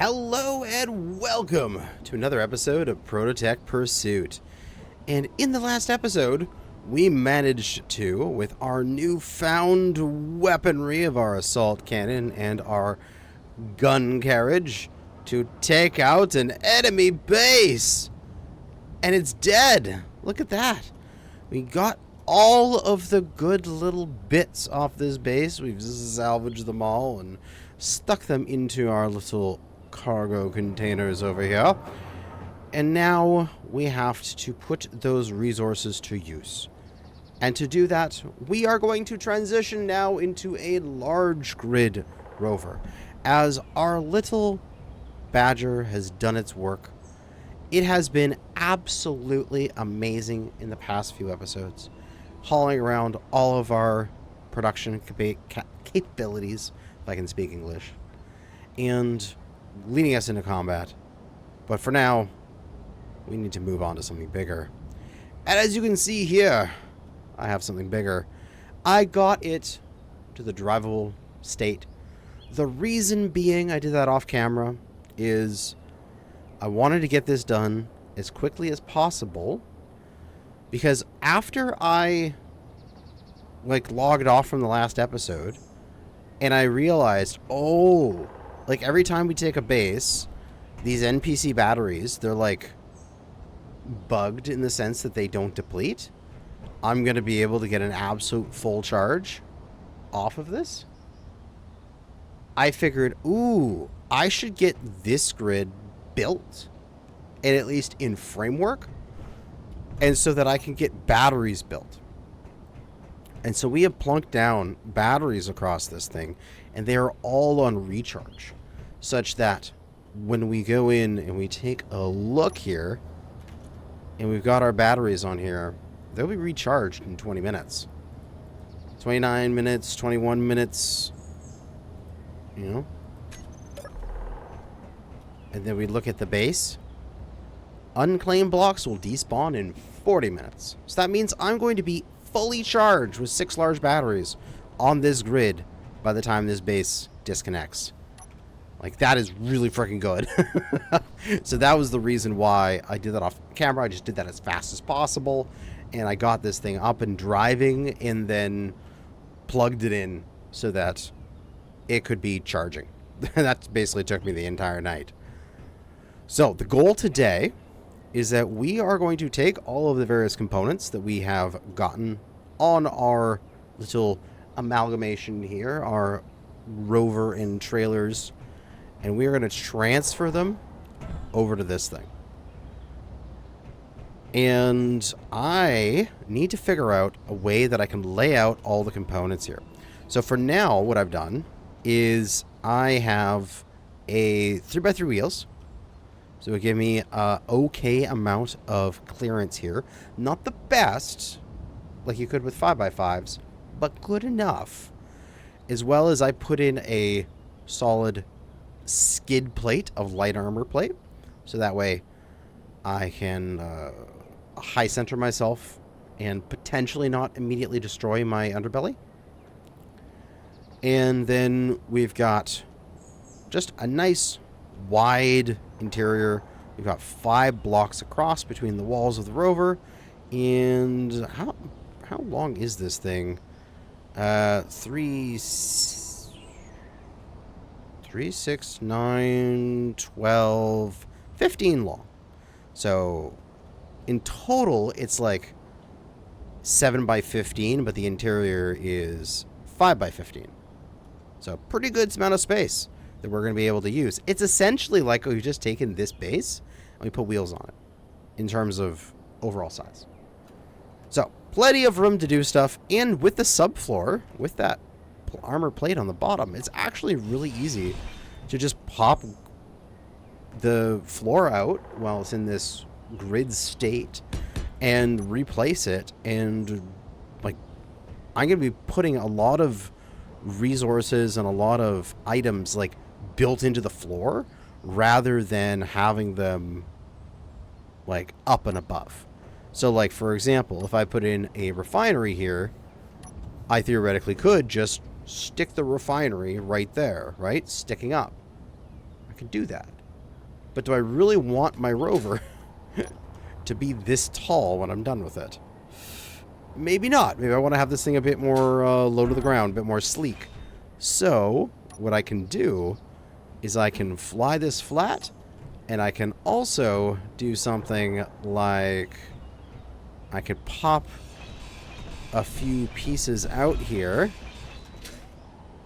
Hello and welcome to another episode of Prototech Pursuit. And in the last episode, we managed to, with our newfound weaponry of our assault cannon and our gun carriage, to take out an enemy base. And it's dead. Look at that. We got all of the good little bits off this base. We've salvaged them all and stuck them into our little cargo containers over here. And now we have to put those resources to use. And to do that, we are going to transition now into a large grid rover. As our little Badger has done its work, it has been absolutely amazing in the past few episodes, hauling around all of our production capabilities, if I can speak English, and leading us into combat. But for now, we need to move on to something bigger. And as you can see here, I have something bigger. I got it to the drivable state. The reason being I did that off camera is I wanted to get this done as quickly as possible, because after I logged off from the last episode and I realized, oh, every time we take a base, these NPC batteries, they're bugged in the sense that they don't deplete. I'm going to be able to get an absolute full charge off of this. I figured, ooh, I should get this grid built, and at least in framework, and so that I can get batteries built. And so we have plunked down batteries across this thing, and they are all on recharge, such that when we go in and we take a look here, and we've got our batteries on here, they'll be recharged in 20 minutes. 29 minutes, 21 minutes, you know? And then we look at the base. Unclaimed blocks will despawn in 40 minutes. So that means I'm going to be fully charged with 6 large batteries on this grid by the time this base disconnects. That is really freaking good. So that was the reason why I did that off camera. I just did that as fast as possible, and I got this thing up and driving and then plugged it in so that it could be charging. That basically took me the entire night. So the goal today is that we are going to take all of the various components that we have gotten on our little amalgamation here, our rover and trailers, and we are going to transfer them over to this thing. And I need to figure out a way that I can lay out all the components here. So for now, what I've done is I have a 3x3 wheels. So it will give me an okay amount of clearance here. Not the best, like you could with 5x5s, but good enough. As well as I put in a solid skid plate of light armor plate. So that way I can high center myself and potentially not immediately destroy my underbelly. And then we've got just a nice wide interior. We've got 5 blocks across between the walls of the rover. And how long is this thing? 3, 6, 9, 12, 15 long. So in total, it's 7 by 15, but the interior is 5 by 15. So pretty good amount of space that we're going to be able to use. It's essentially like we've just taken this base and we put wheels on it in terms of overall size. So plenty of room to do stuff. And with the subfloor, with that armor plate on the bottom, it's actually really easy to just pop the floor out while it's in this grid state and replace it. And I'm going to be putting a lot of resources and a lot of items built into the floor rather than having them up and above. So for example, if I put in a refinery here, I theoretically could just stick the refinery right there, right? Sticking up. I could do that. But do I really want my rover to be this tall when I'm done with it? Maybe not. Maybe I want to have this thing a bit more low to the ground, a bit more sleek. So what I can do is I can fly this flat, and I can also do something like I could pop a few pieces out here,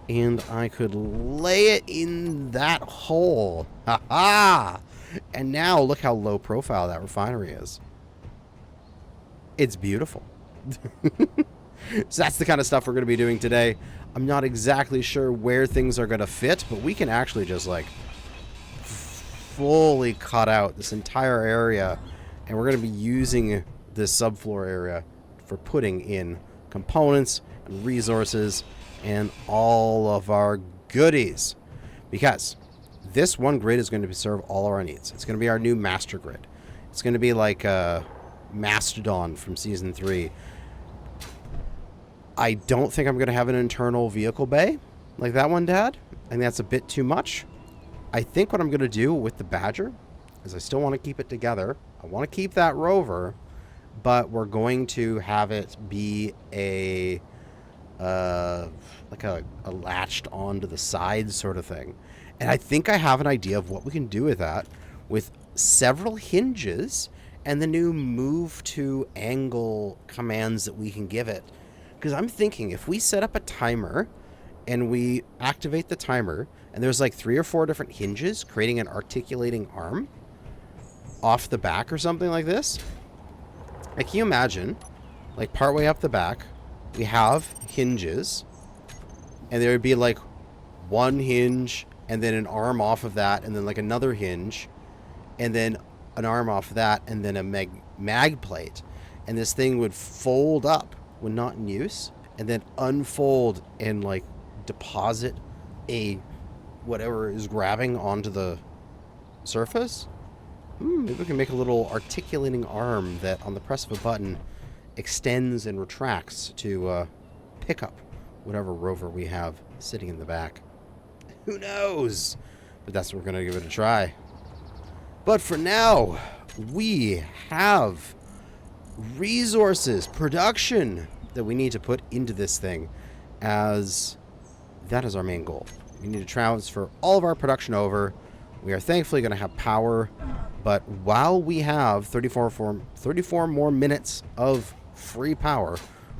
and I could lay it in that hole. Ha ha! And now look how low profile that refinery is. It's beautiful. So that's the kind of stuff we're going to be doing today. I'm not exactly sure where things are going to fit, but we can actually just like fully cut out this entire area, and we're going to be using this subfloor area for putting in components and resources and all of our goodies, because this one grid is going to serve all our needs. It's going to be our new master grid. It's going to be like a Mastodon from Season 3. I don't think I'm going to have an internal vehicle bay like that one, Dad. I think that's a bit too much. I think what I'm going to do with the Badger is I still want to keep it together. I want to keep that rover, but we're going to have it be a like a latched onto the side sort of thing. And I think I have an idea of what we can do with that, with several hinges and the new move to angle commands that we can give it. Because I'm thinking if we set up a timer and we activate the timer, and there's like 3 or 4 different hinges creating an articulating arm off the back or something like this. Like, can you imagine, like partway up the back, we have hinges, and there would be like one hinge and then an arm off of that, and then like another hinge, and then an arm off of that, and then a mag plate. And this thing would fold up when not in use, and then unfold and like deposit a whatever is grabbing onto the surface. Maybe we can make a little articulating arm that on the press of a button extends and retracts to pick up whatever rover we have sitting in the back. Who knows? But that's what we're going to give it a try. But for now, we have resources, production that we need to put into this thing, as that is our main goal. We need to transfer all of our production over. We are thankfully going to have power, but while we have 34 more minutes of free power,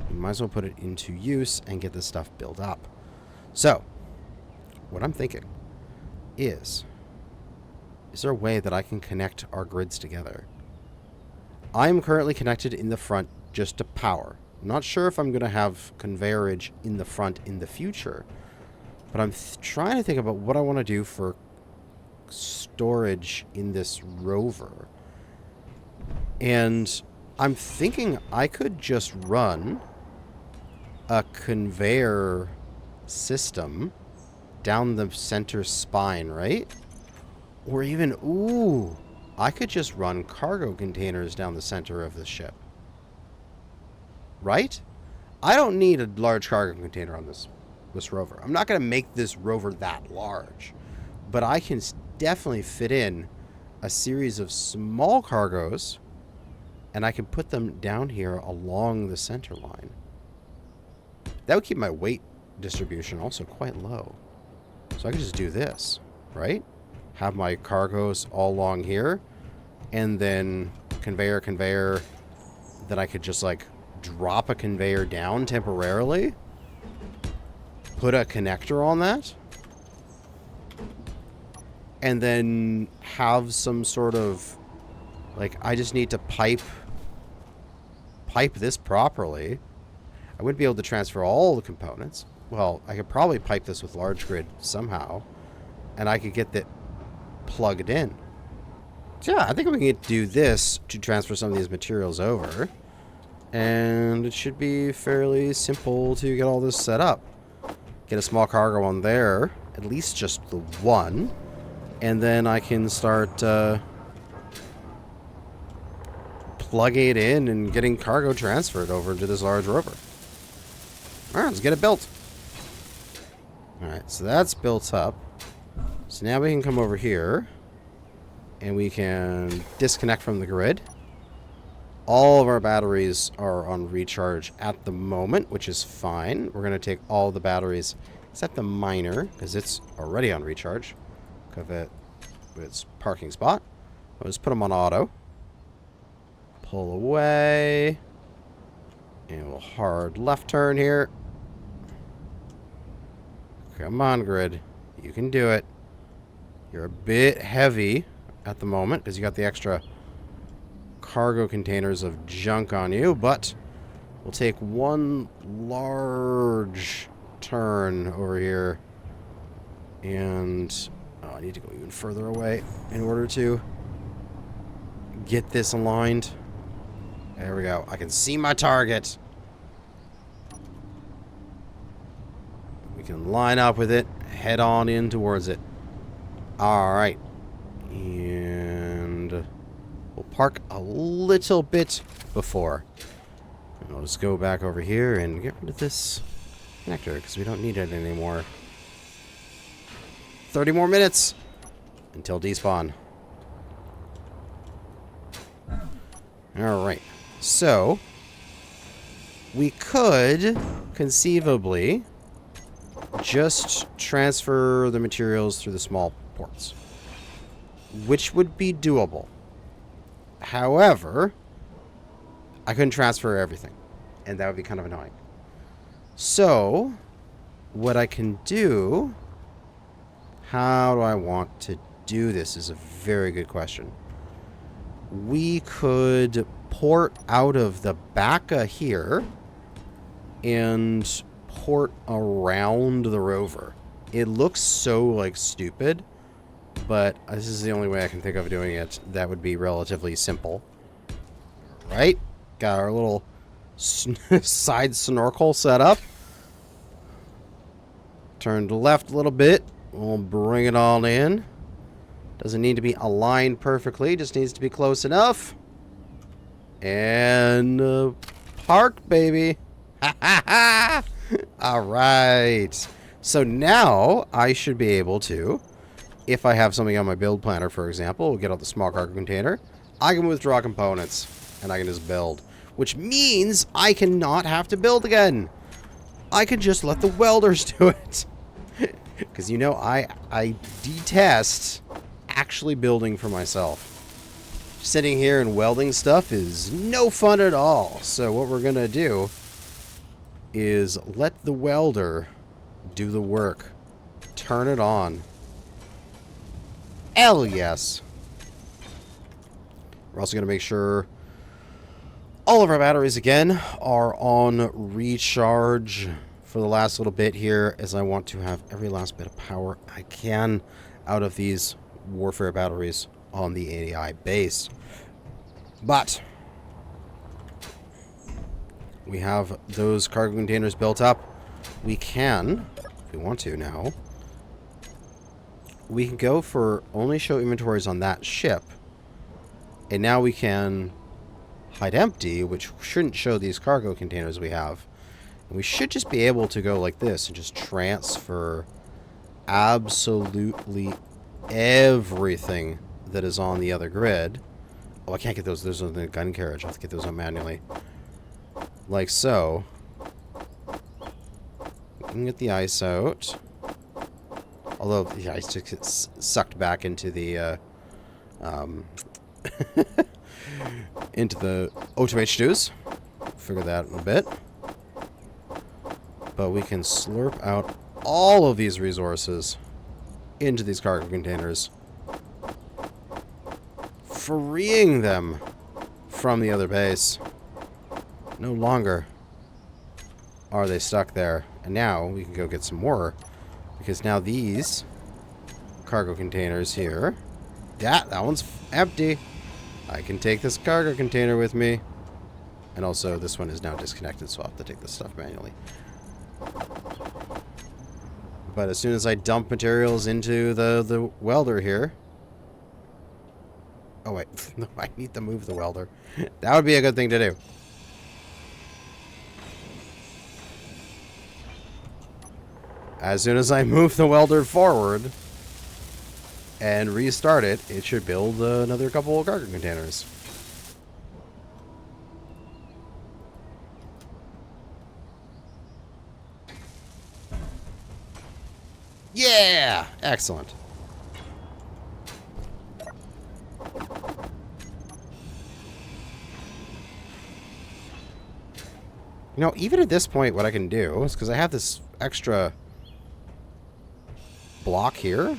we might as well put it into use and get this stuff built up. So, what I'm thinking is there a way that I can connect our grids together? I'm currently connected in the front just to power. I'm not sure if I'm going to have conveyorage in the front in the future, but I'm trying to think about what I want to do for storage in this rover. And I'm thinking I could just run a conveyor system down the center spine, right? Or even, ooh, I could just run cargo containers down the center of the ship. Right? I don't need a large cargo container on this rover. I'm not going to make this rover that large. But I can definitely fit in a series of small cargoes, and I can put them down here along the center line. That would keep my weight distribution also quite low. So I could just do this, right? Have my cargoes all along here, and then conveyor that I could just like drop a conveyor down temporarily, put a connector on that, and then have some sort of like, I just need to pipe this properly. I wouldn't be able to transfer all the components. Well, I could probably pipe this with large grid somehow, and I could get that plugged in. So yeah, I think we can do this to transfer some of these materials over, and it should be fairly simple to get all this set up. Get a small cargo on there, at least just the one, and then I can start plugging it in and getting cargo transferred over into this large rover. Alright, let's get it built. Alright, so that's built up. So now we can come over here and we can disconnect from the grid. All of our batteries are on recharge at the moment, which is fine. We're going to take all the batteries except the miner, because it's already on recharge. Because of its parking spot. I'll just put them on auto. Pull away. And we'll hard left turn here. Come on, grid. You can do it. You're a bit heavy at the moment because you got the extra cargo containers of junk on you, but we'll take one large turn over here. And I need to go even further away in order to get this aligned. There we go. I can see my target. We can line up with it, head on in towards it. Alright. And we'll park a little bit before. And I'll just go back over here and get rid of this connector because we don't need it anymore. 30 more minutes until despawn. Alright. So, we could conceivably just transfer the materials through the small ports, which would be doable. However, I couldn't transfer everything, and that would be kind of annoying. So, what I can do, how do I want to do this is a very good question. We could port out of the back of here and port around the rover. It looks so, like, stupid, but this is the only way I can think of doing it that would be relatively simple. Right? Got our little side snorkel set up. Turn to the left a little bit. We'll bring it all in. Doesn't need to be aligned perfectly, just needs to be close enough. And park, baby. Ha ha ha! Alright. So now I should be able to, if I have something on my build planner, for example, we'll get out the small cargo container. I can withdraw components and I can just build. Which means I cannot have to build again. I can just let the welders do it. Because, you know, I detest actually building for myself. Sitting here and welding stuff is no fun at all. So what we're going to do is let the welder do the work. Turn it on. Hell yes. We're also going to make sure all of our batteries, again, are on recharge for the last little bit here, as I want to have every last bit of power I can out of these warfare batteries on the ADI base. But we have those cargo containers built up. We can, if we want to now, we can go for only show inventories on that ship. And now we can hide empty, which shouldn't show these cargo containers we have. And we should just be able to go like this and just transfer absolutely everything that is on the other grid. Oh, I can't get those. Those are the gun carriage. I'll have to get those on manually. Like so. We can get the ice out. Although the ice just gets sucked back into the into the O2H2s. Figure that in a bit. But we can slurp out all of these resources into these cargo containers, freeing them from the other base. No longer are they stuck there. And now we can go get some more, because now these cargo containers here, that one's empty. I can take this cargo container with me. And also this one is now disconnected, so I'll have to take this stuff manually. But as soon as I dump materials into the welder here... Oh, wait. No, I need to move the welder. That would be a good thing to do. As soon as I move the welder forward, and restart it, it should build another couple of cargo containers. Yeah! Excellent. You know, even at this point, what I can do is, because I have this extra block here,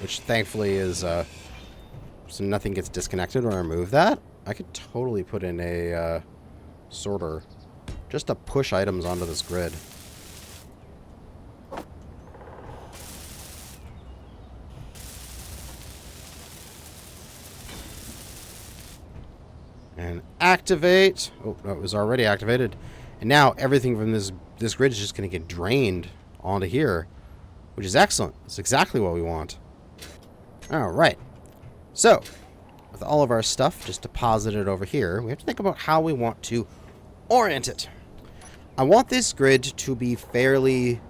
which thankfully is, so nothing gets disconnected when I remove that, I could totally put in a sorter just to push items onto this grid. And activate. Oh, no, it was already activated. And now everything from this grid is just going to get drained onto here, which is excellent. That's exactly what we want. All right. So, with all of our stuff just deposited over here, we have to think about how we want to orient it. I want this grid to be fairly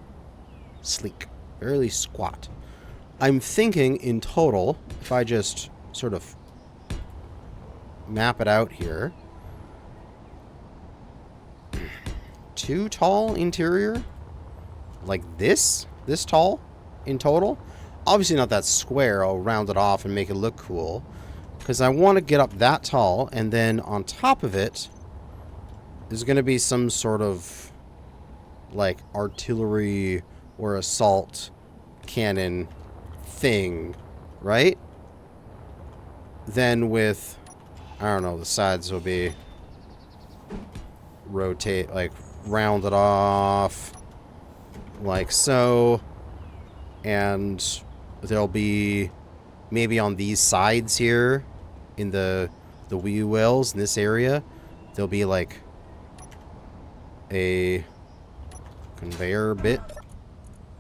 sleek, fairly squat. I'm thinking in total, if I just sort of map it out here, 2 tall interior, like this tall in total. Obviously not that square. I'll round it off and make it look cool, because I want to get up that tall, and then on top of it there's going to be some sort of like artillery or assault cannon thing, right? Then with, I don't know, the sides will be rotate, like rounded off like so, and there'll be maybe on these sides here in the wheel wells in this area, there'll be like a conveyor bit.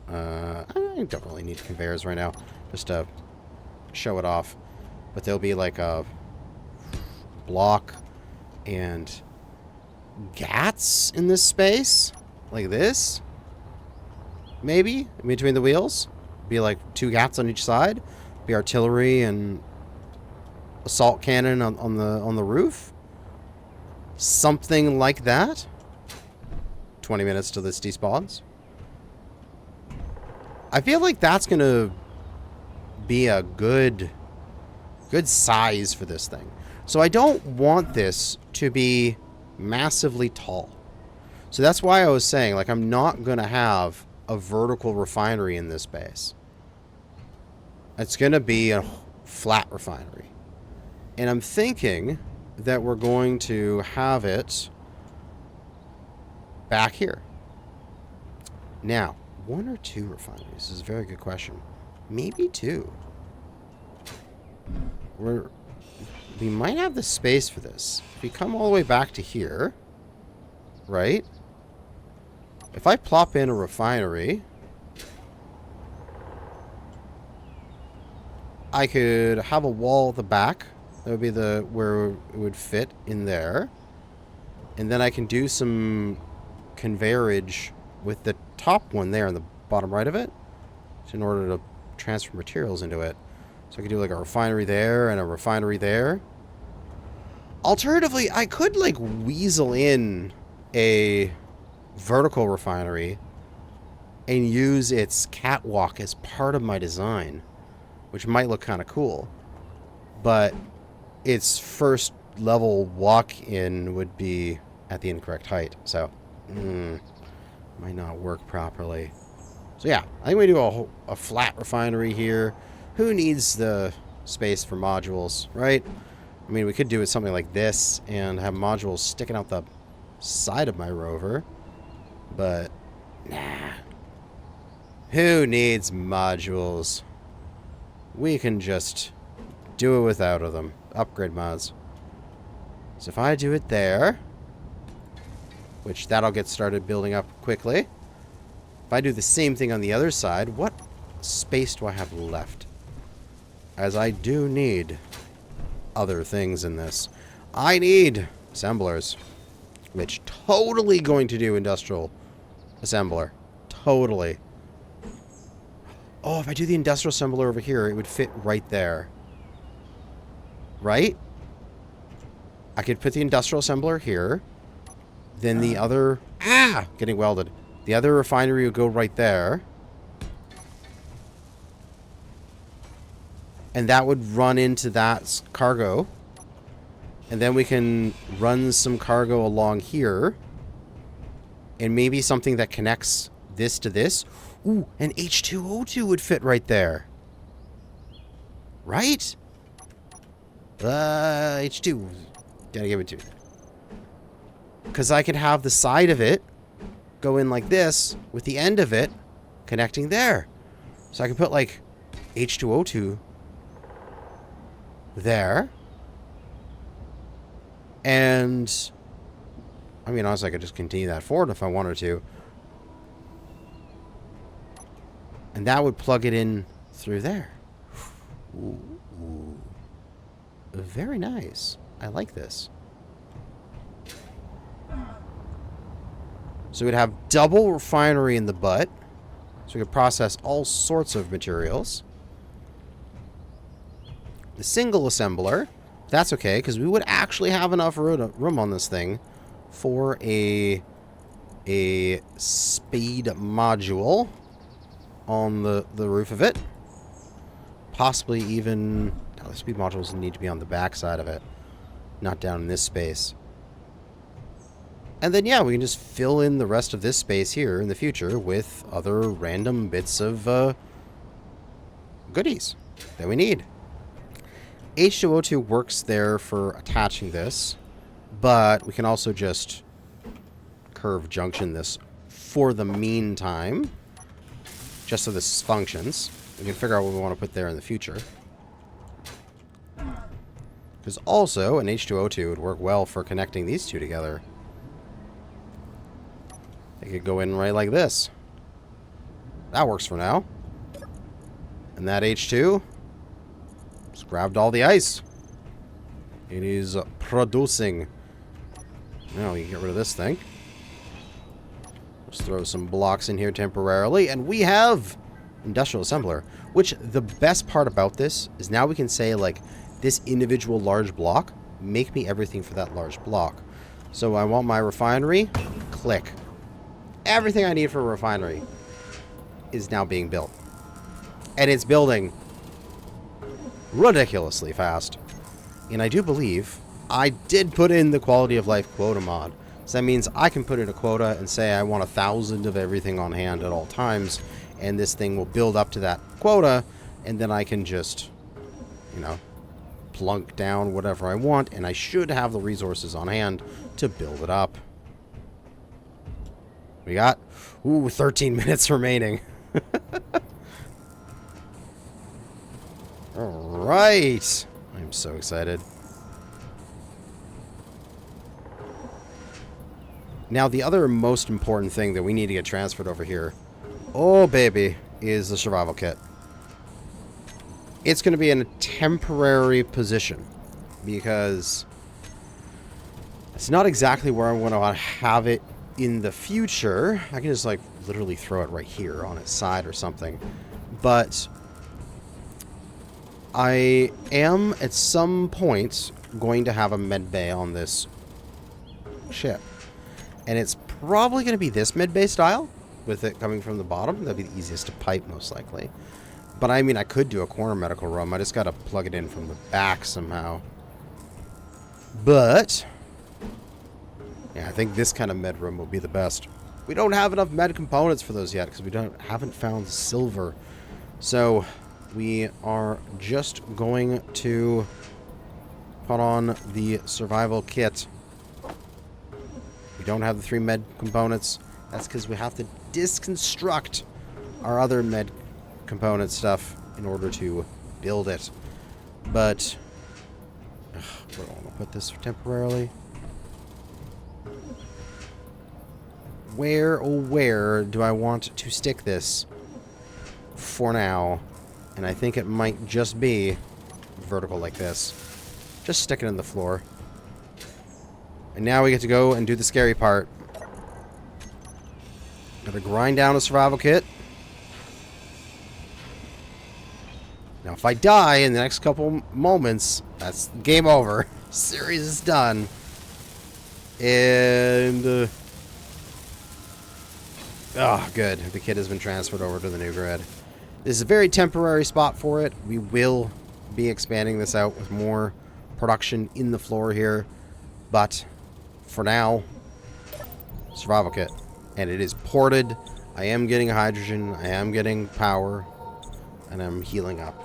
I don't really need conveyors right now, just to show it off, but there'll be like a block and gats in this space, like this, maybe in between the wheels. Be like 2 gats on each side. Be artillery and assault cannon on the roof. Something like that. 20 minutes till this despawns. I feel like that's gonna be a good size for this thing. So I don't want this to be massively tall. So that's why I was saying, like, I'm not going to have a vertical refinery in this base. It's going to be a flat refinery. And I'm thinking that we're going to have it back here. Now, 1 or 2 refineries? This is a very good question. Maybe 2. We might have the space for this. If we come all the way back to here, right? If I plop in a refinery, I could have a wall at the back. That would be where it would fit in there. And then I can do some conveyorage with the top one there on the bottom right of it, in order to transfer materials into it. So I could do like a refinery there and a refinery there. Alternatively, I could like weasel in a vertical refinery and use its catwalk as part of my design, which might look kind of cool. But its first level walk-in would be at the incorrect height, so might not work properly. So yeah, I think we do a flat refinery here. Who needs the space for modules, right? I mean, we could do it something like this and have modules sticking out the side of my rover, but nah. Who needs modules? We can just do it without them. Upgrade mods. So if I do it there, which that'll get started building up quickly. If I do the same thing on the other side, what space do I have left? As I do need other things in this. I need assemblers, which totally going to do industrial assembler. Totally. Oh, if I do the industrial assembler over here, it would fit right there. Right? I could put the industrial assembler here. Then the other... Getting welded. The other refinery would go right there. And that would run into that cargo. And then we can run some cargo along here. And maybe something that connects this to this. Ooh, an H2O2 would fit right there. Right? H2. Gotta give it to me. Because I could have the side of it go in like this with the end of it connecting there. So I can put like H2O2 there. And I mean, honestly, I could just continue that forward if I wanted to. And that would plug it in through there. Ooh. Very nice. I like this. So we'd have double refinery in the butt. So we could process all sorts of materials. The single assembler, that's okay, because we would actually have enough room on this thing for a speed module on the roof of it. Possibly even... the speed modules need to be on the back side of it, not down in this space. And then, yeah, we can just fill in the rest of this space here in the future with other random bits of goodies that we need. H2O2 works there for attaching this, but we can also just curve junction this for the meantime, just so this functions. We can figure out what we want to put there in the future. Because also, an H2O2 would work well for connecting these two together. They could go in right like this. That works for now. And that H2 just grabbed all the ice. It is producing. Now we can get rid of this thing. Let's throw some blocks in here temporarily. And we have industrial assembler. Which, the best part about this is now we can say, like, this individual large block, make me everything for that large block. So I want my refinery, click. Everything I need for a refinery is now being built. And it's building ridiculously fast. And I do believe I did put in the quality of life quota mod. So that means I can put in a quota and say I want 1,000 of everything on hand at all times. And this thing will build up to that quota. And then I can just, you know, plunk down whatever I want. And I should have the resources on hand to build it up. We got, 13 minutes remaining. Alright. I'm so excited. Now, the other most important thing that we need to get transferred over here, oh baby, is the survival kit. It's going to be in a temporary position because it's not exactly where I'm going to have it in the future. I can just like literally throw it right here on its side or something. But I am at some point going to have a med bay on this ship. And it's probably going to be this med bay style with it coming from the bottom. That'd be the easiest to pipe most likely. But I mean, I could do a corner medical room. I just got to plug it in from the back somehow. But yeah, I think this kind of med room will be the best. We don't have enough med components for those yet because we haven't found silver. So we are just going to put on the survival kit. We don't have the 3 med components. That's because we have to disconstruct our other med component stuff in order to build it. But we're going to put this temporarily. Where, oh where do I want to stick this for now? And I think it might just be vertical like this. Just stick it in the floor. And now we get to go and do the scary part. Gotta grind down a survival kit. Now, if I die in the next couple moments, that's game over. Series is done. And... oh, good. The kit has been transferred over to the new grid. This is a very temporary spot for it. We will be expanding this out with more production in the floor here. But, for now, survival kit. And it is ported. I am getting hydrogen. I am getting power. And I'm healing up.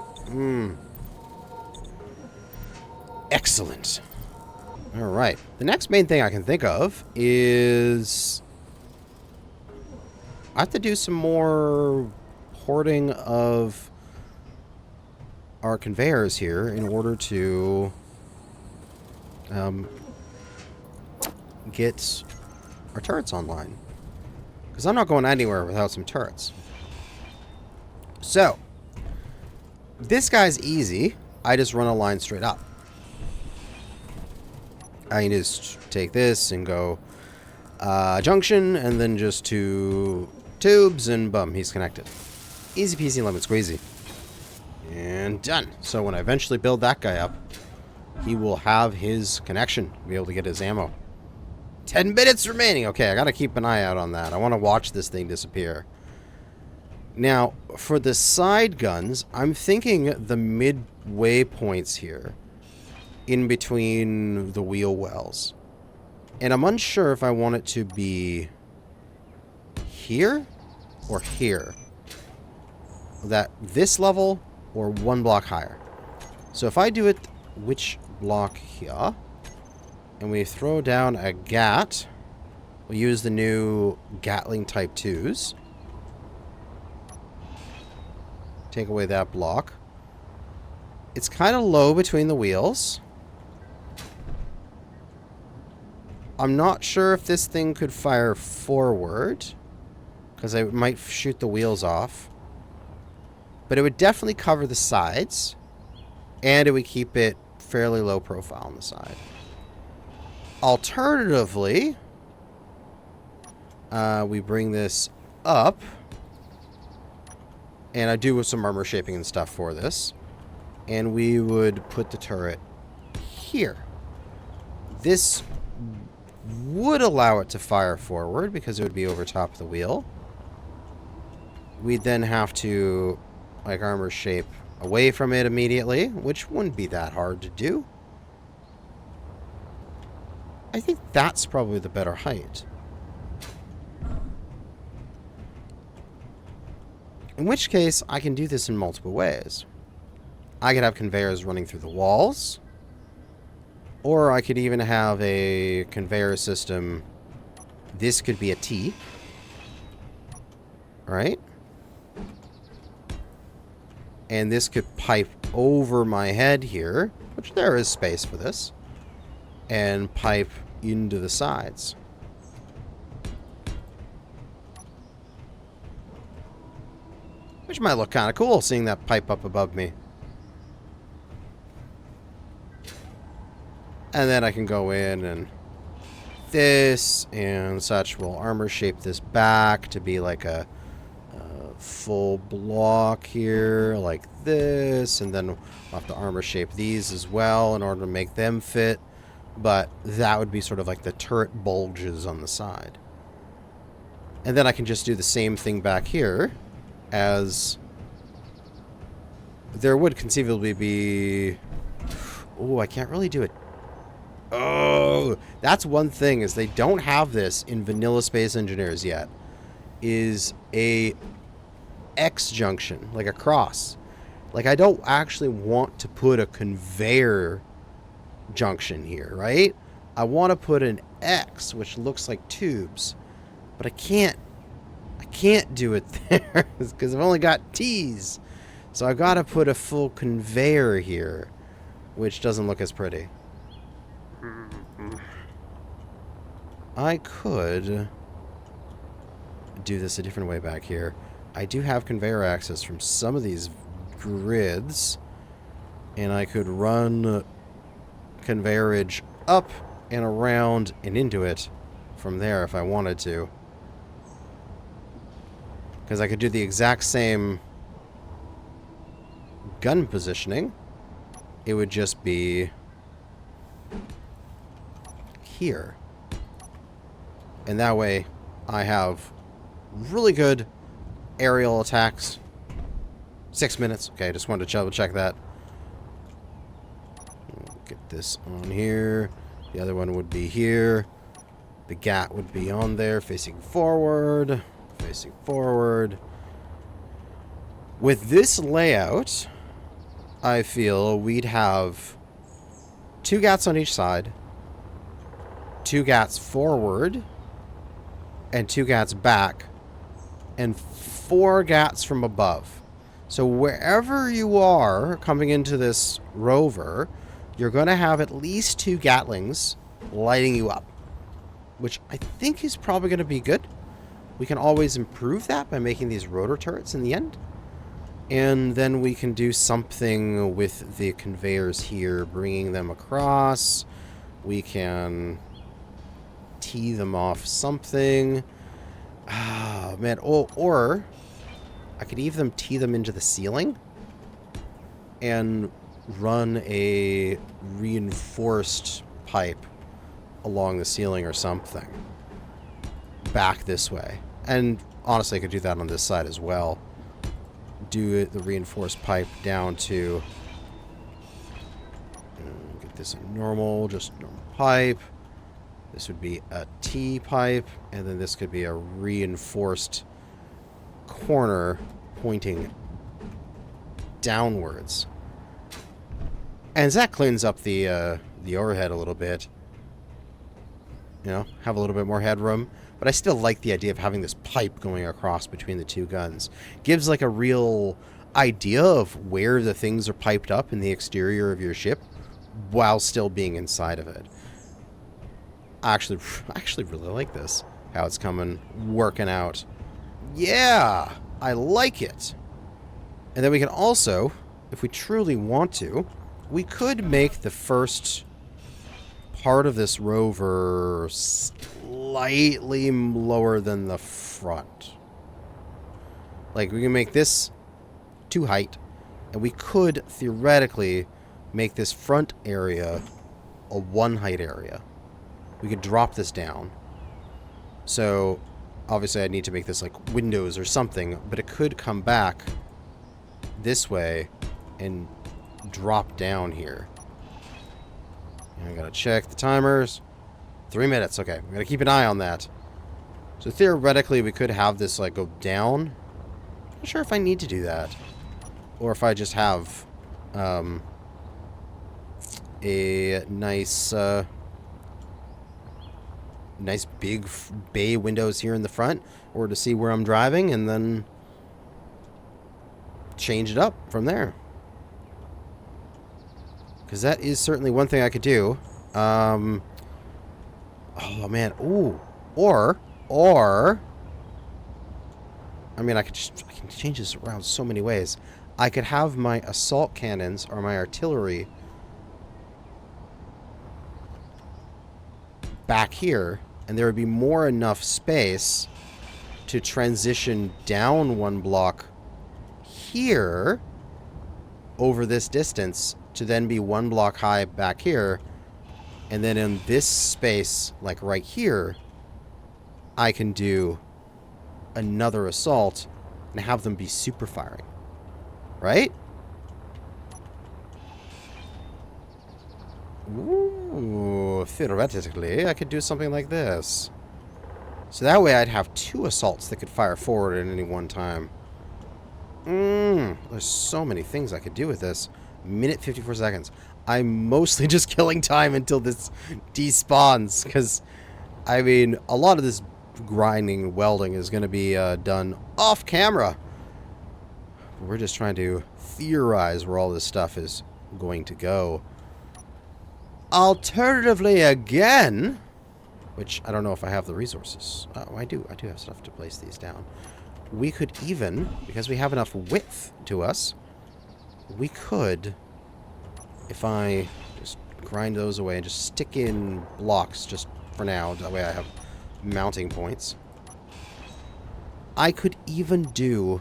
Excellent. Alright. The next main thing I can think of is... I have to do some more porting of our conveyors here in order to get our turrets online. Because I'm not going anywhere without some turrets. So, this guy's easy. I just run a line straight up. I can just take this and go junction, and then just 2 tubes, and boom, he's connected. Easy peasy lemon squeezy. And done. So when I eventually build that guy up, he will have his connection, be able to get his ammo. 10 minutes remaining. Okay, I gotta keep an eye out on that. I want to watch this thing disappear. Now, for the side guns, I'm thinking the midway points here, in between the wheel wells. And I'm unsure if I want it to be here or here. That this level or 1 block higher. So if I do it, which block here, and we throw down a GAT, we'll use the new Gatling Type 2s. Take away that block. It's kind of low between the wheels. I'm not sure if this thing could fire forward, because I might shoot the wheels off. But it would definitely cover the sides, and it would keep it fairly low profile on the side. Alternatively, we bring this up, and I do some armor shaping and stuff for this, and we would put the turret here. This would allow it to fire forward because it would be over top of the wheel. We'd then have to like armor shape away from it immediately, which wouldn't be that hard to do. I think that's probably the better height. In which case, I can do this in multiple ways. I could have conveyors running through the walls, or I could even have a conveyor system. This could be a T. Right? And this could pipe over my head here, which there is space for this, and pipe into the sides. Which might look kind of cool, seeing that pipe up above me. And then I can go in and this and such will armor shape this back to be like a full block here, like this. And then we'll have to armor shape these as well in order to make them fit. But that would be sort of like the turret bulges on the side. And then I can just do the same thing back here, as there would conceivably be... Oh, I can't really do it. Oh, that's one thing, is they don't have this in vanilla Space Engineers yet, is a X junction, like a cross. Like, I don't actually want to put a conveyor junction here, right? I want to put an X, which looks like tubes, but I can't do it there because I've only got T's. So I've got to put a full conveyor here, which doesn't look as pretty. I could do this a different way back here. I do have conveyor access from some of these grids, and I could run conveyorage up and around and into it from there if I wanted to. Because I could do the exact same gun positioning, it would just be here. And that way I have really good aerial attacks. 6 minutes. Okay, just wanted to double check that. Get this on here. The other one would be here. The GAT would be on there, facing forward. Facing forward. With this layout, I feel we'd have 2 GATs on each side, 2 GATs forward, and 2 GATs back, and 4 GATs from above. So wherever you are coming into this rover, you're going to have at least 2 Gatlings lighting you up, which I think is probably going to be good. We can always improve that by making these rotor turrets in the end. And then we can do something with the conveyors here, bringing them across. We can tee them off something. Ah, man. Or I could even tee them into the ceiling and run a reinforced pipe along the ceiling or something back this way. And honestly, I could do that on this side as well. Do the reinforced pipe down to get this a normal, just normal pipe. This would be a T pipe, and then this could be a reinforced corner pointing downwards. And that cleans up the overhead a little bit. You know, have a little bit more headroom. But I still like the idea of having this pipe going across between the 2 guns. Gives like a real idea of where the things are piped up in the exterior of your ship while still being inside of it. I actually really like this. How it's working out. Yeah, I like it. And then we can also, if we truly want to, we could make the first part of this rover slightly lower than the front. Like, we can make this 2 height, and we could theoretically make this front area a 1 height area. We could drop this down. So, obviously I need to make this like windows or something, but it could come back this way and drop down here. And I gotta check the timers. 3 minutes, okay. We gotta keep an eye on that. So theoretically we could have this like go down. Not sure if I need to do that. Or if I just have a nice nice big bay windows here in the front, or to see where I'm driving and then change it up from there. Because that is certainly one thing I could do. Oh man, ooh, or I mean, I can change this around so many ways. I could have my assault cannons or my artillery back here, and there would be more enough space to transition down 1 block here over this distance to then be 1 block high back here, and then in this space, like right here, I can do another assault and have them be super firing. Right? Ooh, theoretically, I could do something like this. So that way I'd have 2 assaults that could fire forward at any one time. There's so many things I could do with this. Minute 54 seconds. I'm mostly just killing time until this despawns, because, I mean, a lot of this grinding, welding is going to be done off camera. We're just trying to theorize where all this stuff is going to go. Alternatively, again, which I don't know if I have the resources. Oh, I do have stuff to place these down. We could even, because we have enough width to us, we could, if I just grind those away and just stick in blocks just for now, that way I have mounting points. I could even do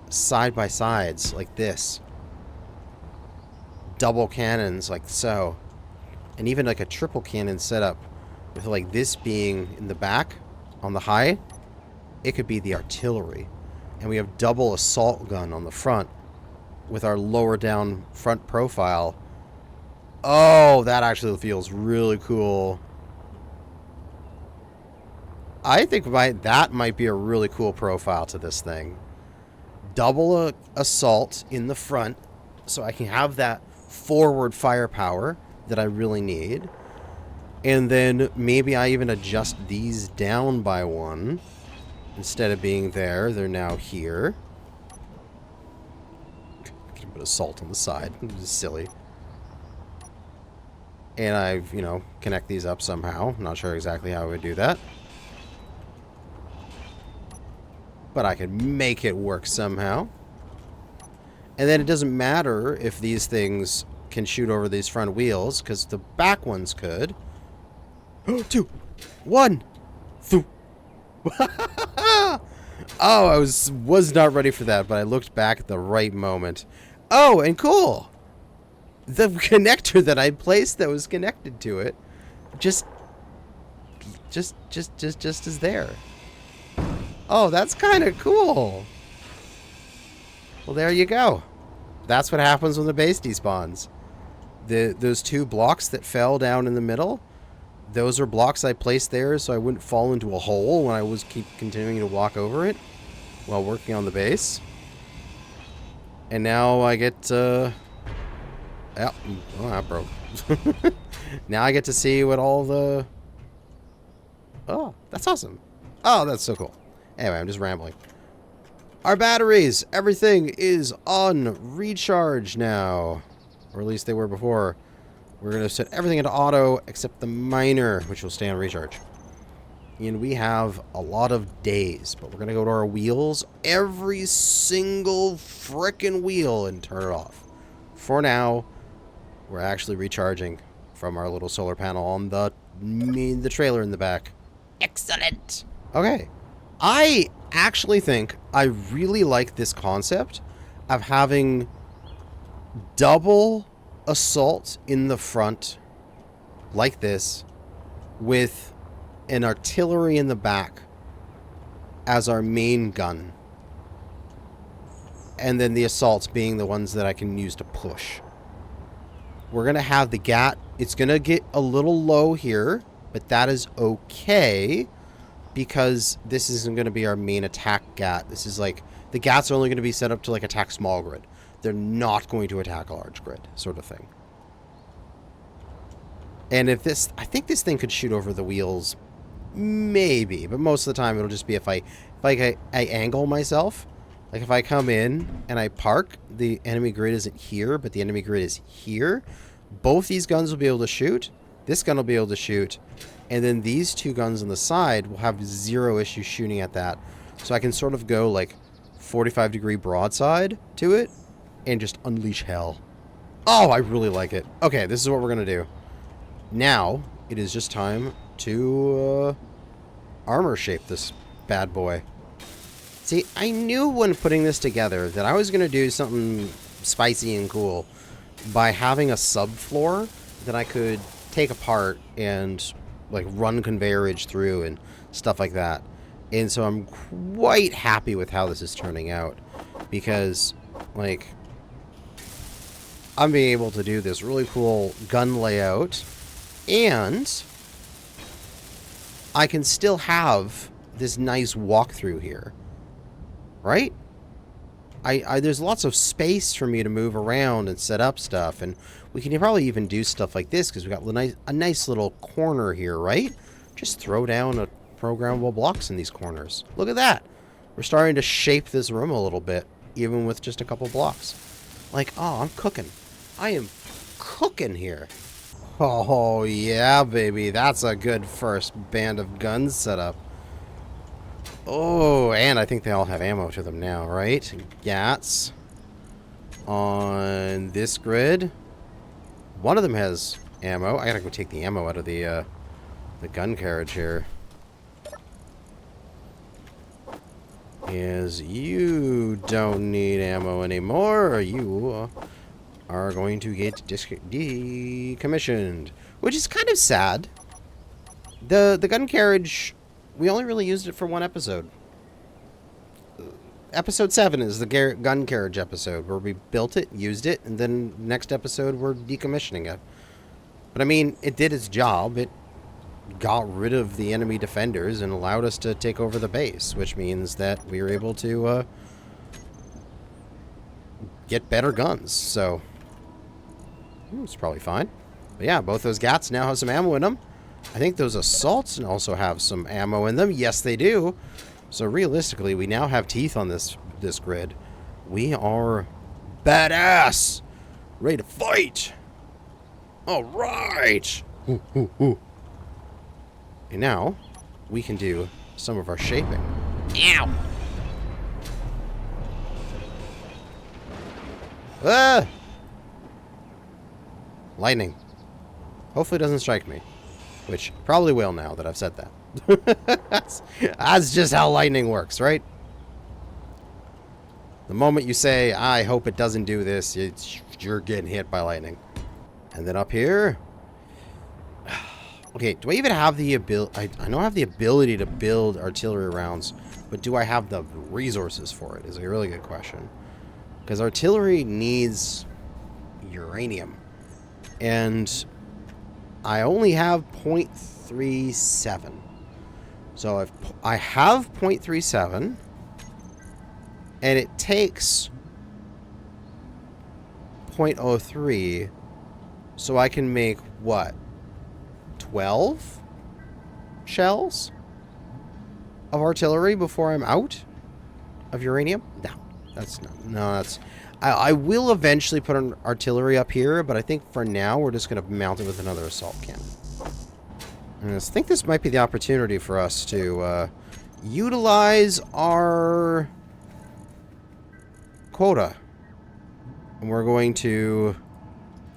side-by-sides like this. Double cannons like so. And even like a triple cannon setup with like this being in the back on the high. It could be the artillery. And we have double assault gun on the front with our lower down front profile. Oh, that actually feels really cool. I think that might be a really cool profile to this thing. Double assault in the front, so I can have that forward firepower that I really need. And then maybe I even adjust these down by one. Instead of being there, they're now here. I can put assault on the side. This is silly. And I've, you know, connect these up somehow. I'm not sure exactly how I would do that. But I could make it work somehow. And then it doesn't matter if these things can shoot over these front wheels, because the back ones could. 2, 1. Oh, I was not ready for that, but I looked back at the right moment. Oh, and cool. The connector that I placed that was connected to it just is there. Oh, that's kind of cool. Well, there you go. That's what happens when the base despawns. Those 2 blocks that fell down in the middle, those are blocks I placed there so I wouldn't fall into a hole when I was continuing to walk over it while working on the base. And now I get yeah, oh, that broke. Now I get to see what all the... Oh, that's awesome. Oh, that's so cool. Anyway, I'm just rambling. Our batteries, everything is on recharge now. Or at least they were before. We're going to set everything into auto except the miner, which will stay on recharge. And we have a lot of days, but we're going to go to our wheels, every single frickin' wheel, and turn it off. For now, we're actually recharging from our little solar panel on the trailer in the back. Excellent. Okay. I actually think I really like this concept of having double assault in the front like this with an artillery in the back as our main gun. And then the assaults being the ones that I can use to push. We're going to have the GAT. It's going to get a little low here, but that is okay because this isn't going to be our main attack GAT. This is like, the GATs are only going to be set up to like attack small grid. They're not going to attack a large grid, sort of thing. And if this, I think this thing could shoot over the wheels, maybe, but most of the time it'll just be if I angle myself. Like if I come in and I park, the enemy grid isn't here, but the enemy grid is here. Both these guns will be able to shoot. This gun will be able to shoot. And then these 2 guns on the side will have 0 issue shooting at that. So I can sort of go like 45-degree broadside to it and just unleash hell. Oh, I really like it. Okay, this is what we're going to do. Now, it is just time to armor shape this bad boy. See, I knew when putting this together that I was going to do something spicy and cool by having a subfloor that I could take apart and like run conveyorage through and stuff like that. And so I'm quite happy with how this is turning out because like I'm being able to do this really cool gun layout and I can still have this nice walkthrough here. Right? There's lots of space for me to move around and set up stuff, and we can probably even do stuff like this because we got a nice little corner here, right? Just throw down programmable blocks in these corners. Look at that. We're starting to shape this room a little bit, even with just a couple blocks. Like, oh, I'm cooking. I am cooking here. Oh, yeah, baby. That's a good first band of guns set up. Oh, and I think they all have ammo to them now, right? GATs on this grid. One of them has ammo. I gotta go take the ammo out of the gun carriage here. is you don't need ammo anymore. You are going to get decommissioned, which is kind of sad. The gun carriage, we only really used it for one episode. Episode 7 is the gun carriage episode, where we built it, used it, and then next episode we're decommissioning it. But I mean, it did its job. It got rid of the enemy defenders and allowed us to take over the base, which means that we were able to get better guns. So it's probably fine. But yeah, both those GATs now have some ammo in them. I think those assaults also have some ammo in them. Yes, they do. So realistically, we now have teeth on this grid. We are badass, ready to fight. All right. Ooh, ooh, ooh. And now we can do some of our shaping. Ow! Ah! Lightning. Hopefully it doesn't strike me. Which probably will now that I've said that. That's just how lightning works, right? The moment you say, I hope it doesn't do this, you're getting hit by lightning. And then up here... Okay, do I even have the ability... I know I have the ability to build artillery rounds, but do I have the resources for it is a really good question. Because artillery needs uranium. And I only have 0.37. So I have 0.37, and it takes 0.03, so I can make, what, 12 shells of artillery before I'm out of uranium? No, that's not. No, that's... I will eventually put an artillery up here, but I think for now we're just going to mount it with another assault cannon. And I think this might be the opportunity for us to utilize our quota. And we're going to...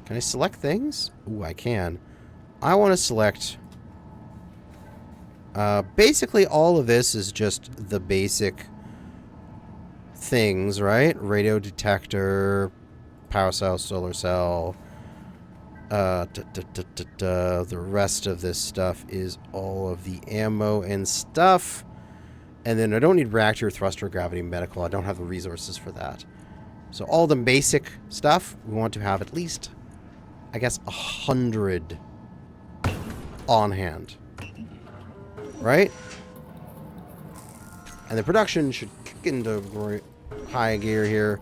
Can I select things? Ooh, I can. I want to select... basically all of this is just the basic things, right? Radio detector, power cell, solar cell. The rest of this stuff is all of the ammo and stuff. And then I don't need reactor, thruster, gravity, medical. I don't have the resources for that. So all the basic stuff, we want to have at least, I guess, 100 on hand. Right? And the production should kick into high gear here.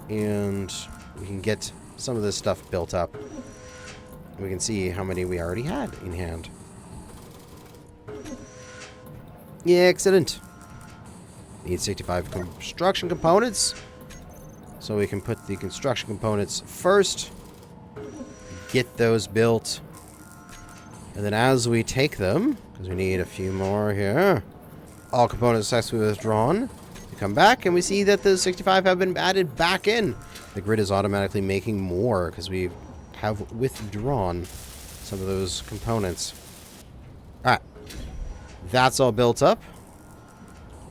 And we can get some of this stuff built up. We can see how many we already had in hand. Yeah, excellent. Need 65 construction components. So we can put the construction components first. Get those built. And then as we take them, because we need a few more here, all components successfully withdrawn. We come back and we see that the 65 have been added back in. The grid is automatically making more because we have withdrawn some of those components. Alright. That's all built up.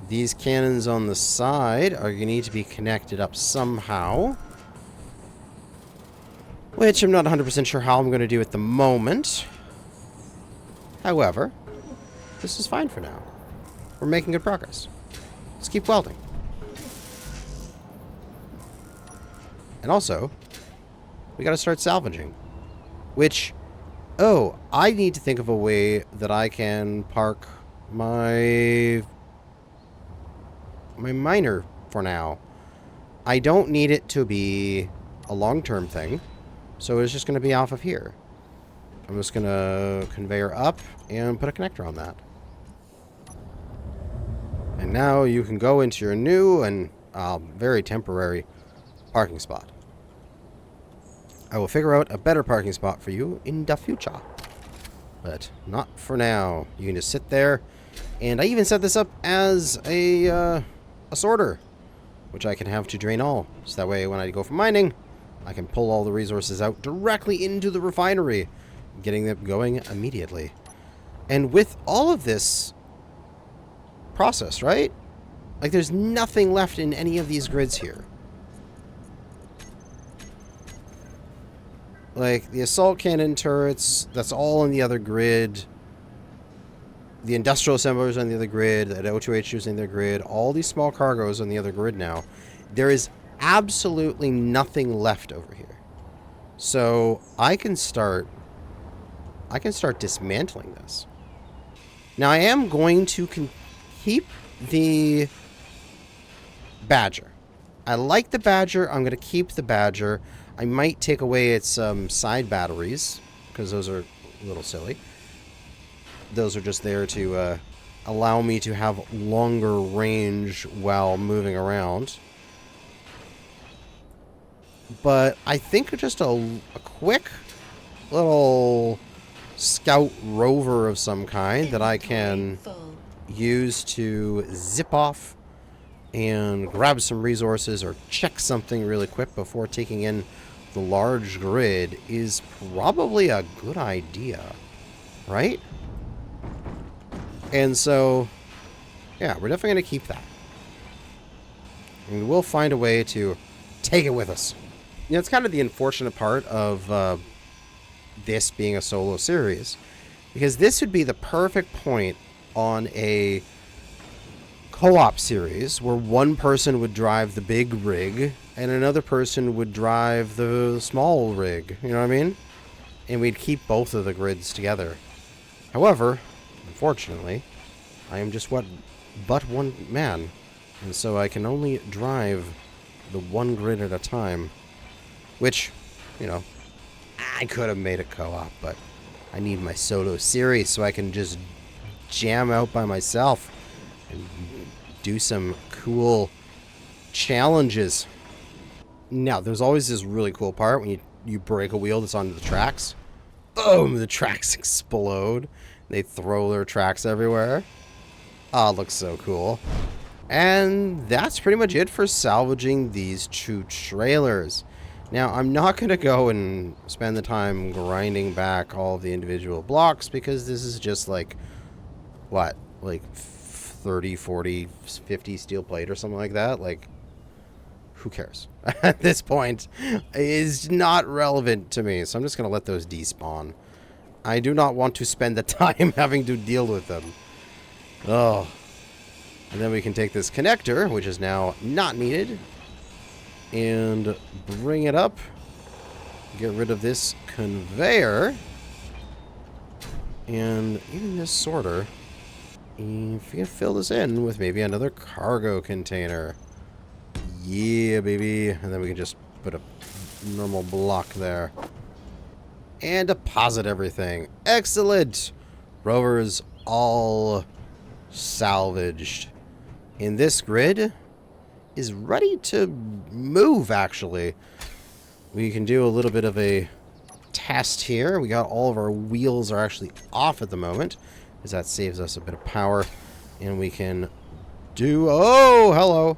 These cannons on the side are going to need to be connected up somehow. Which I'm not 100% sure how I'm going to do at the moment. However, this is fine for now. We're making good progress. Let's keep welding. And also, we got to start salvaging. Which, oh, I need to think of a way that I can park my miner for now. I don't need it to be a long-term thing, so it's just going to be off of here. I'm just going to conveyor up and put a connector on that. And now you can go into your new and very temporary parking spot. I will figure out a better parking spot for you in the future. But not for now. You can just sit there. And I even set this up as a sorter, which I can have to drain all. So that way when I go for mining, I can pull all the resources out directly into the refinery, getting them going immediately. And with all of this process, right? Like, there's nothing left in any of these grids here. Like, the assault cannon turrets, that's all in the other grid. The industrial assemblers on the other grid, that O2H on the other grid, all these small cargoes on the other grid now. There is absolutely nothing left over here. So I can start dismantling this. Now I am going to keep the Badger. I like the Badger. I'm going to keep the Badger. I might take away its side batteries, because those are a little silly. Those are just there to allow me to have longer range while moving around. But I think just a quick little scout rover of some kind that I can use to zip off and grab some resources or check something really quick before taking in the large grid is probably a good idea, right? And so, yeah, we're definitely going to keep that. And we'll find a way to take it with us. You know, it's kind of the unfortunate part of this being a solo series, because this would be the perfect point on a co-op series where one person would drive the big rig and another person would drive the small rig, you know what I mean? And we'd keep both of the grids together. However, unfortunately, I am just but one man, and so I can only drive the one grid at a time, which, you know, I could have made a co-op, but I need my solo series so I can just jam out by myself and do some cool challenges. Now, there's always this really cool part when you break a wheel that's onto the tracks. Boom! The tracks explode. They throw their tracks everywhere. Ah, it looks so cool. And that's pretty much it for salvaging these two trailers. Now, I'm not going to go and spend the time grinding back all the individual blocks because this is just like, what, like 30, 40, 50 steel plate or something like that. Like, who cares? At this point, it is not relevant to me, so I'm just going to let those despawn. I do not want to spend the time having to deal with them. Oh. And then we can take this connector, which is now not needed, and bring it up. Get rid of this conveyor. And even this sorter. If you can fill this in with maybe another cargo container. Yeah, baby. And then we can just put a normal block there. And deposit everything. Excellent! Rovers all salvaged. And this grid is ready to move, actually. We can do a little bit of a test here. We got all of our wheels are actually off at the moment, because that saves us a bit of power. And we can do... Oh, hello!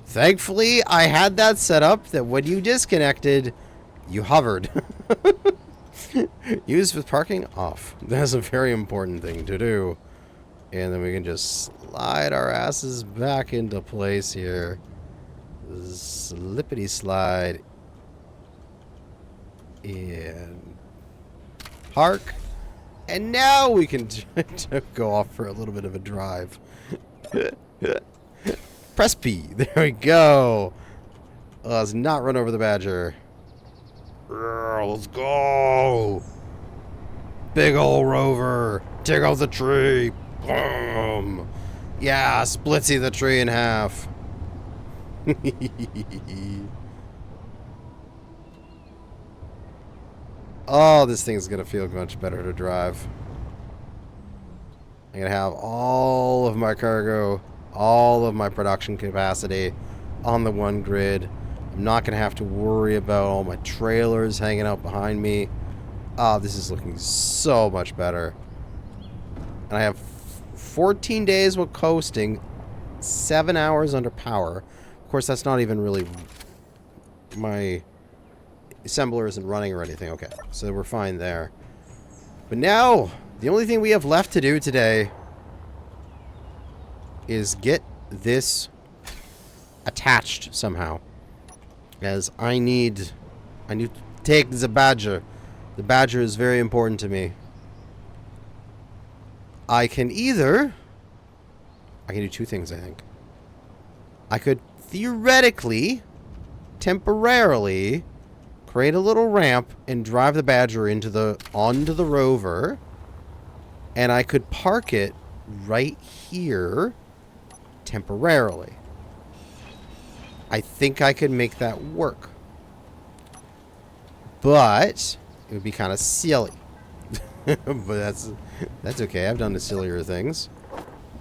Thankfully, I had that set up that when you disconnected, you hovered. Use with parking off. That's a very important thing to do. And then we can just slide our asses back into place here. Slippity slide. And park. And now we can go off for a little bit of a drive. Press P. There we go. Let's not run over the Badger. Let's go. Big ol' rover. Take out the tree. Boom. Yeah, splitsy the tree in half. Oh, this thing's gonna feel much better to drive. I'm gonna have all of my cargo, all of my production capacity on the one grid. I'm not gonna have to worry about all my trailers hanging out behind me. Ah, this is looking so much better. And I have 14 days with coasting, 7 hours under power. Of course, that's not even really... My assembler isn't running or anything. Okay, so we're fine there. But now, the only thing we have left to do today is get this attached somehow. As I need to take the badger. The badger is very important to me. I can do two things, I think. I could theoretically, temporarily, create a little ramp and drive the badger onto the rover, and I could park it right here temporarily. I think I could make that work. But it would be kind of silly. But that's okay. I've done the sillier things.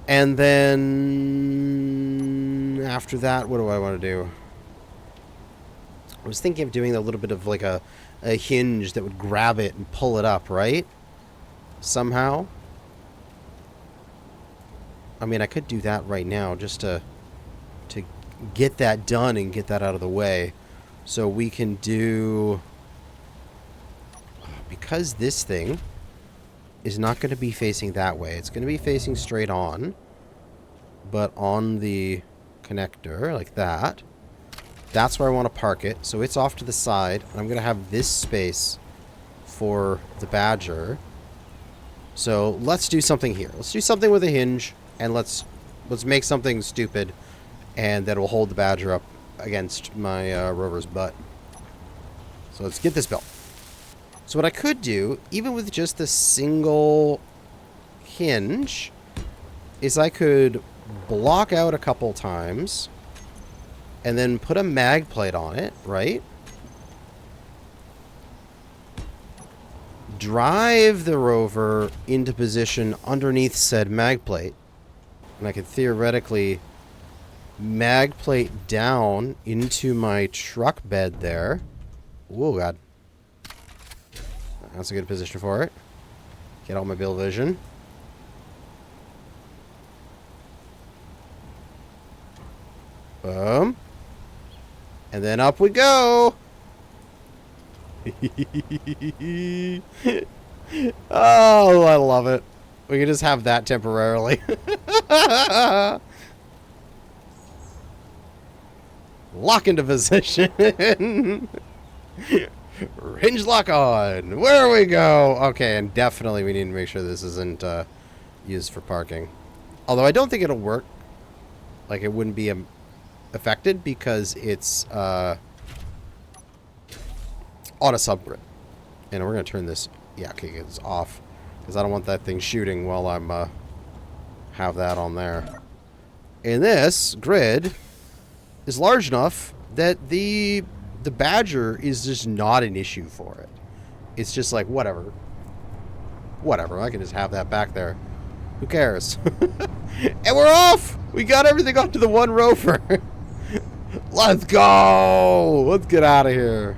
And then after that, what do I want to do? I was thinking of doing a little bit of like a hinge that would grab it and pull it up, right? Somehow. I mean, I could do that right now just to get that done and get that out of the way. So we can do... Because this thing is not going to be facing that way. It's going to be facing straight on. But on the connector, like that. That's where I want to park it. So it's off to the side. I'm going to have this space for the badger. So let's do something here. Let's do something with a hinge. And let's make something stupid. And that will hold the badger up against my rover's butt. So let's get this built. So what I could do, even with just the single hinge, is I could block out a couple times and then put a mag plate on it, right? Drive the rover into position underneath said mag plate. And I could theoretically mag plate down into my truck bed there. Oh, God. That's a good position for it. Get all my build vision. Boom. And then up we go. Oh, I love it. We can just have that temporarily. Lock into position. Hinge lock on. Where we go? Okay, and definitely we need to make sure this isn't used for parking. Although I don't think it'll work. Like, it wouldn't be affected because it's on a subgrid. And we're going to turn this... Yeah, okay, it's off. Because I don't want that thing shooting while I'm have that on there. And this grid is large enough that the badger is just not an issue for it. It's just like, whatever. Whatever, I can just have that back there. Who cares? And we're off! We got everything onto the one rover. Let's go! Let's get out of here.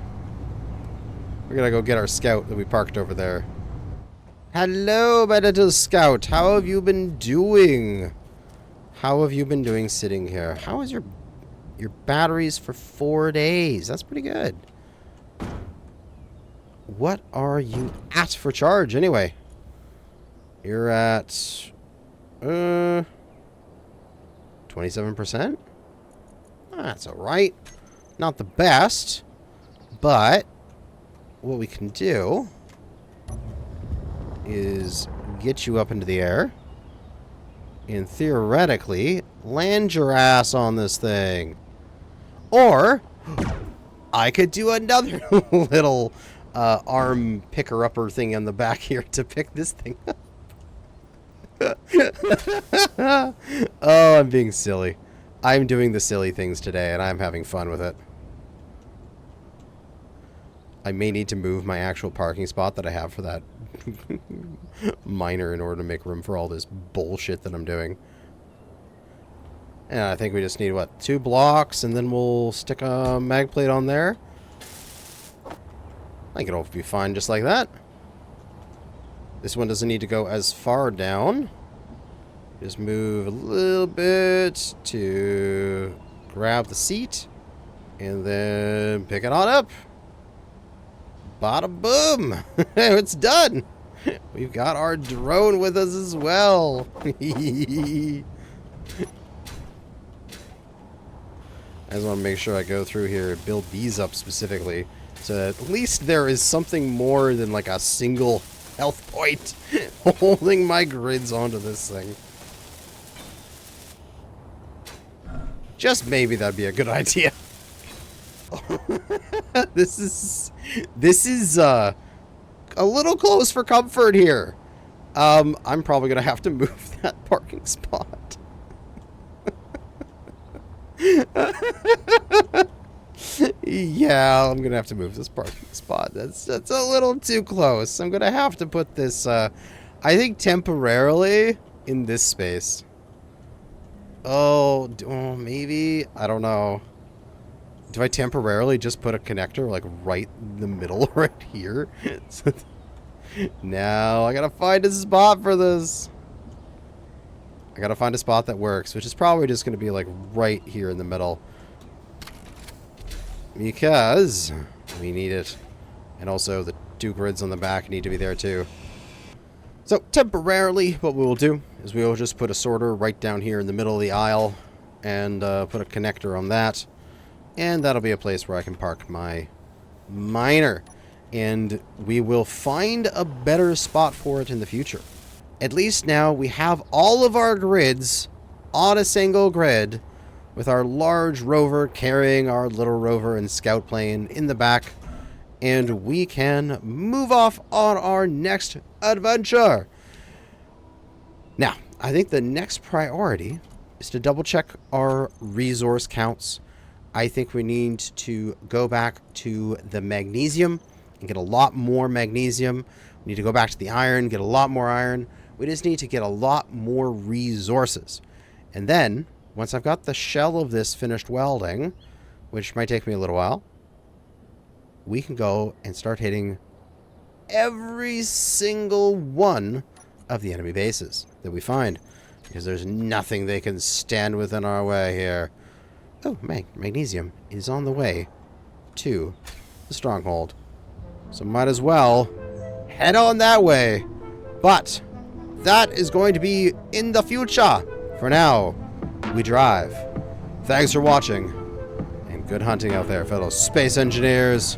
We're gonna go get our scout that we parked over there. Hello, my little scout. How have you been doing? How have you been doing sitting here? How is your batteries for 4 days? That's pretty good. What are you at for charge, anyway? You're at... 27%? That's alright. Not the best, but what we can do is get you up into the air and theoretically land your ass on this thing. Or I could do another little arm picker-upper thing on the back here to pick this thing up. Oh, I'm being silly. I'm doing the silly things today, and I'm having fun with it. I may need to move my actual parking spot that I have for that miner in order to make room for all this bullshit that I'm doing. And I think we just need, what, 2 blocks, and then we'll stick a mag plate on there. I think it'll be fine just like that. This one doesn't need to go as far down. Just move a little bit to grab the seat, and then pick it on up. Bada boom! It's done! We've got our drone with us as well. I just want to make sure I go through here and build these up specifically, so that at least there is something more than like a single health point holding my grids onto this thing. Just maybe that'd be a good idea. This is a little close for comfort here. I'm probably gonna have to move that parking spot. Yeah, I'm gonna have to move this parking spot. That's a little too close. I'm gonna have to put this, I think temporarily in this space. Oh, maybe? I don't know. Do I temporarily just put a connector, like, right in the middle right here? No, I gotta find a spot for this. I gotta find a spot that works, which is probably just gonna be, like, right here in the middle. Because we need it. And also, the 2 grids on the back need to be there, too. So, temporarily, what we will do is we will just put a sorter right down here in the middle of the aisle and put a connector on that. And that'll be a place where I can park my miner. And we will find a better spot for it in the future. At least now we have all of our grids on a single grid with our large rover carrying our little rover and scout plane in the back. And we can move off on our next adventure. Now, I think the next priority is to double check our resource counts. I think we need to go back to the magnesium and get a lot more magnesium. We need to go back to the iron, get a lot more iron. We just need to get a lot more resources. And then, once I've got the shell of this finished welding, which might take me a little while, we can go and start hitting every single one of the enemy bases that we find. Because there's nothing they can stand within our way here. Oh, magnesium is on the way to the stronghold. So might as well head on that way. But that is going to be in the future. For now, we drive. Thanks for watching. And good hunting out there, fellow space engineers.